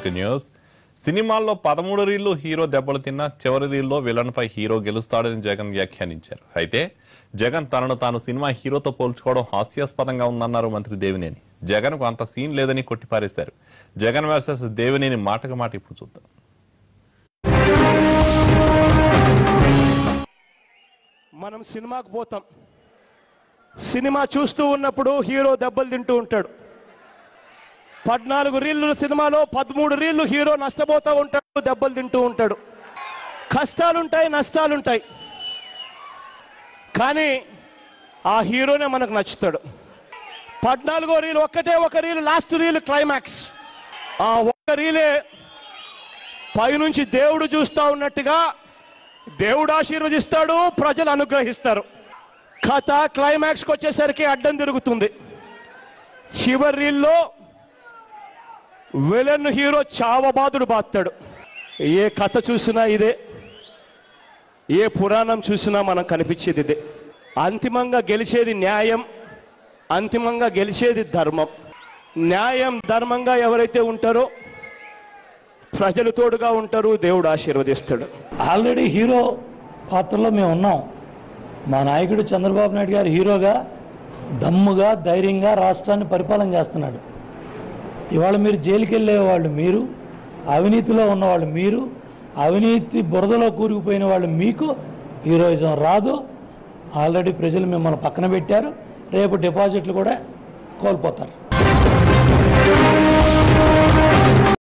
To news. సినిమాల్లో 13 రీళ్లు hero దెబ్బలు తిన్నా చివరి రీల్లో విలన్ పై హీరో గెలుస్తాడని జగన్ వ్యాఖ్యానించారు. అయితే జగన్ తనను తాను సినిమా హీరోతో పోల్చుకోవడం హాస్యాస్పదంగా ఉందన్నారు మంత్రి దేవినేని. జగన్ కు అంత సీన్ లేదని కొట్టిపారేశారు. జగన్ వర్సెస్ దేవినేని మాటకు మాట ఇప్పుడు చూద్దాం. మనం సినిమాకు పోతాం, సినిమా చూస్తూ ఉన్నప్పుడు హీరో దెబ్బలు తింటూ ఉంటాడు. 14 రీళ్లు సినిమాలో 13 రీళ్లు హీరో నష్టపోతూ ఉంటాడు, దెబ్బలు తింటూ ఉంటాడు. కష్టాలుంటాయి, నష్టాలుంటాయి, కానీ ఆ హీరోనే మనకు నచ్చుతాడు. 14వ రీలు ఒక్కటే ఒక రీలు, లాస్ట్ రీలు క్లైమాక్స్. ఆ ఒక్క రీలే పైనుంచి దేవుడు చూస్తూ ఉన్నట్టుగా దేవుడు ఆశీర్వదిస్తాడు, ప్రజలు అనుగ్రహిస్తారు. కథ క్లైమాక్స్కి వచ్చేసరికి అడ్డం తిరుగుతుంది. చివరి రీల్లో విలన్ హీరో చావబాదుడు బాస్తాడు. ఏ కథ చూసినా ఇదే, ఏ పురాణం చూసినా మనం కనిపించేది ఇదే. అంతిమంగా గెలిచేది న్యాయం, అంతిమంగా గెలిచేది ధర్మం. న్యాయం ధర్మంగా ఎవరైతే ఉంటారో ప్రజలు తోడుగా ఉంటారు, దేవుడు ఆశీర్వదిస్తాడు. ఆల్రెడీ హీరో పాత్రలో మేము ఉన్నాం. మా నాయకుడు చంద్రబాబు నాయుడు గారు హీరోగా దమ్ముగా ధైర్యంగా రాష్ట్రాన్ని పరిపాలన చేస్తున్నాడు. ఇవాళ మీరు జైలుకి వెళ్ళేవాళ్ళు మీరు, అవినీతిలో ఉన్నవాళ్ళు మీరు, అవినీతి బురదలో కూరుకుపోయిన వాళ్ళు మీకు హీరోయిజం రాదు. ఆల్రెడీ ప్రజలు మిమ్మల్ని పక్కన పెట్టారు. రేపు డిపాజిట్లు కూడా కోల్పోతారు.